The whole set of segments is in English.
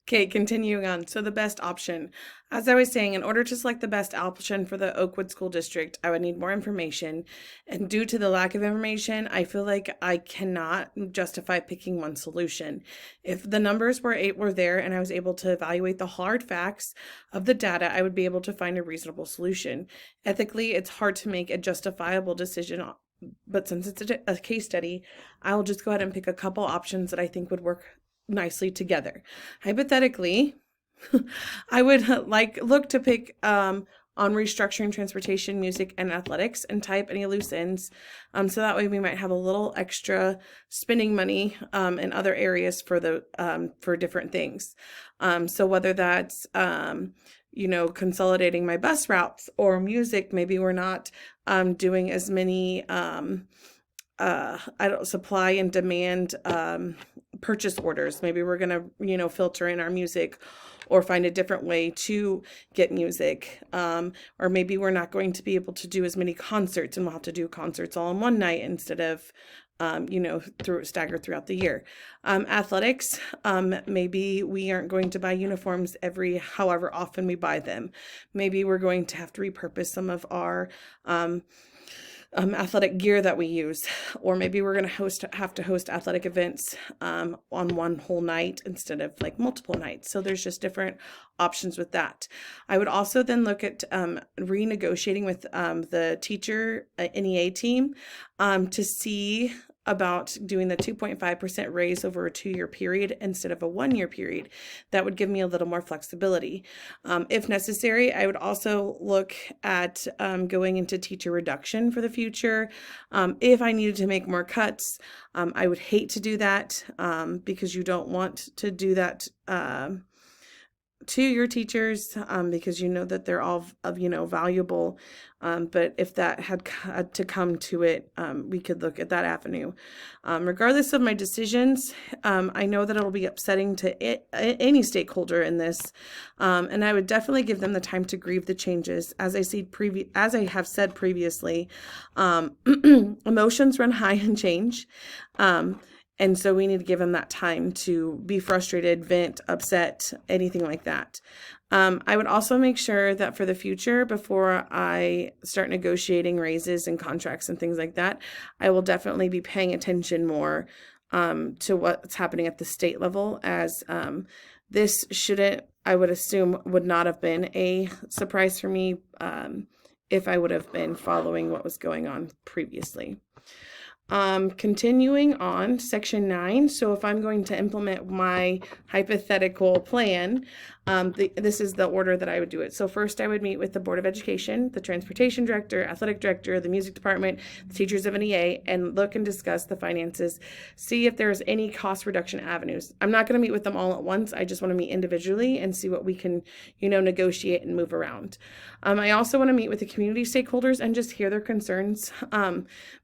Okay, continuing on. So the best option. As I was saying, in order to select the best option for the Oakwood School District, I would need more information. And due to the lack of information, I feel like I cannot justify picking one solution. If the numbers were there and I was able to evaluate the hard facts of the data, I would be able to find a reasonable solution. Ethically, it's hard to make a justifiable decision, but since it's a case study, I'll just go ahead and pick a couple options that I think would work nicely together. Hypothetically, I would look to pick on restructuring transportation, music, and athletics, and type any loose ends. So that way we might have a little extra spending money in other areas for the for different things. So whether that's consolidating my bus routes or music, maybe we're not doing as many supply and demand purchase orders. Maybe we're going to, filter in our music or find a different way to get music. Or maybe we're not going to be able to do as many concerts and we'll have to do concerts all in one night instead of, staggered throughout the year. Athletics, maybe we aren't going to buy uniforms however often we buy them. Maybe we're going to have to repurpose some of our, athletic gear that we use, or maybe we're going to have to host athletic events on one whole night instead of like multiple nights. So there's just different options with that. I would also then look at renegotiating with the teacher NEA team to see about doing the 2.5% raise over a 2-year period instead of a 1-year period. That would give me a little more flexibility. If necessary, I would also look at going into teacher reduction for the future. If I needed to make more cuts, I would hate to do that because you don't want to do that to your teachers because you know that they're all valuable. But if that had to come to it, we could look at that avenue. Regardless of my decisions, I know that it'll be upsetting to any stakeholder in this, and I would definitely give them the time to grieve the changes. As I have said previously, emotions run high in change. And so we need to give them that time to be frustrated, vent, upset, anything like that. I would also make sure that for the future, before I start negotiating raises and contracts and things like that, I will definitely be paying attention more to what's happening at the state level, as this I would assume, would not have been a surprise for me if I would have been following what was going on previously. Continuing on, section 9. So if I'm going to implement my hypothetical plan, this is the order that I would do it. So first I would meet with the Board of Education, the transportation director, athletic director, the music department, the teachers of NEA, and look and discuss the finances, see if there's any cost reduction avenues. I'm not going to meet with them all at once. I just want to meet individually and see what we can, negotiate and move around. I also want to meet with the community stakeholders and just hear their concerns,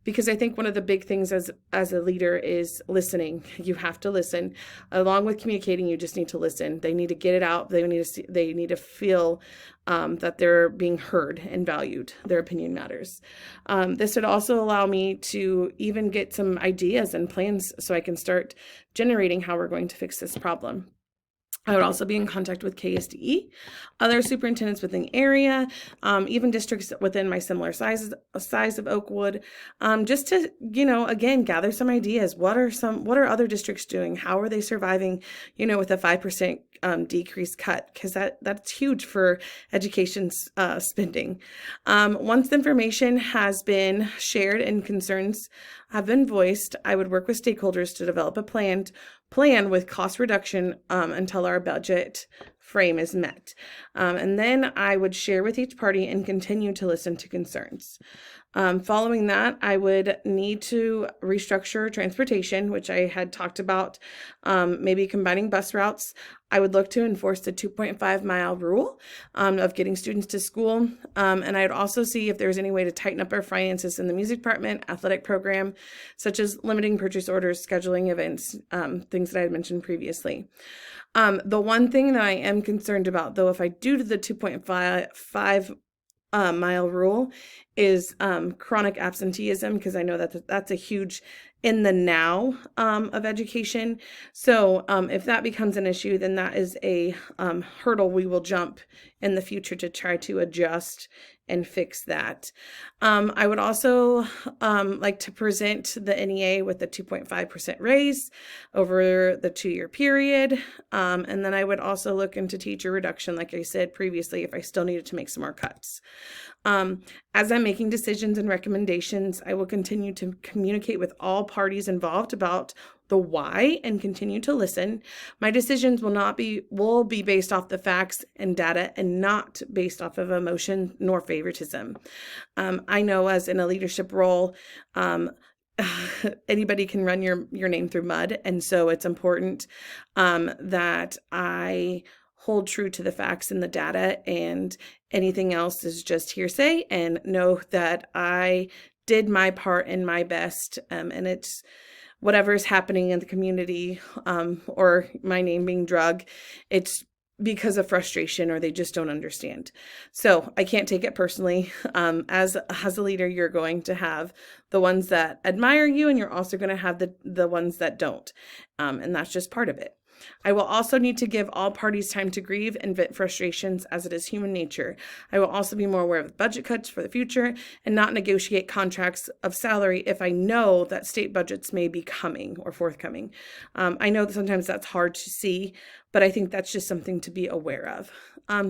because I think one of the big things as a leader is listening. You have to listen. Along with communicating, you just need to listen. They need to get it out. They need to feel that they're being heard and valued. Their opinion matters. This would also allow me to even get some ideas and plans so I can start generating how we're going to fix this problem. I would also be in contact with KSDE, other superintendents within the area, even districts within my similar size of Oakwood, just to, again, gather some ideas. What are other districts doing? How are they surviving, with a 5% decrease cut? Because that's huge for education spending. Once the information has been shared and concerns have been voiced, I would work with stakeholders to develop a plan with cost reduction until our budget frame is met. And then I would share with each party and continue to listen to concerns. Following that, I would need to restructure transportation, which I had talked about, maybe combining bus routes. I would look to enforce the 2.5-mile rule of getting students to school. And I'd also see if there's any way to tighten up our finances in the music department, athletic program, such as limiting purchase orders, scheduling events, things that I had mentioned previously. The one thing that I am concerned about, though, if I do the 2.5 mile rule, is chronic absenteeism, because I know that that's a huge in the now of education. So if that becomes an issue, then that is a hurdle we will jump in the future to try to adjust and fix that. I would also like to present the NEA with a 2.5% raise over the 2-year period. And then I would also look into teacher reduction, like I said previously, if I still needed to make some more cuts. As I'm making decisions and recommendations, I will continue to communicate with all parties involved about the why and continue to listen. My decisions will be based off the facts and data and not based off of emotion nor favoritism. I know as in a leadership role, anybody can run your name through mud, and so it's important that I hold true to the facts and the data, and anything else is just hearsay, and know that I did my part and my best, and it's whatever's happening in the community or my name being drug, it's because of frustration or they just don't understand. So I can't take it personally. As a leader, you're going to have the ones that admire you, and you're also going to have the ones that don't. And that's just part of it. I will also need to give all parties time to grieve and vent frustrations, as it is human nature. I will also be more aware of budget cuts for the future and not negotiate contracts of salary if I know that state budgets may be coming or forthcoming. I know that sometimes that's hard to see, but I think that's just something to be aware of.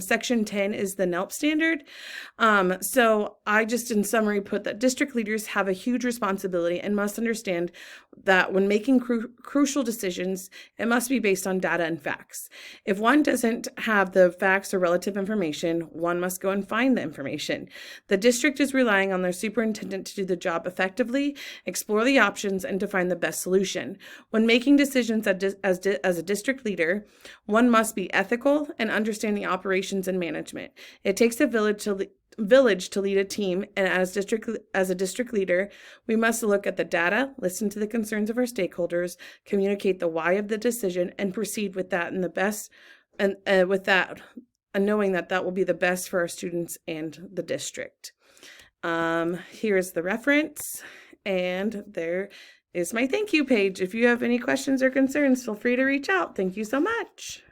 Section 10 is the NELP standard. So I just in summary put that district leaders have a huge responsibility and must understand that when making crucial decisions, it must be based on data and facts. If one doesn't have the facts or relative information, one must go and find the information. The district is relying on their superintendent to do the job effectively, explore the options, and to find the best solution. When making decisions as a district leader, one must be ethical and understand the operations and management. It takes a village to lead a team, and as a district leader, we must look at the data, listen to the concerns of our stakeholders, communicate the why of the decision, and proceed with that knowing that that will be the best for our students and the district. Here's the reference, and there is my thank you page. If you have any questions or concerns, feel free to reach out. Thank you so much.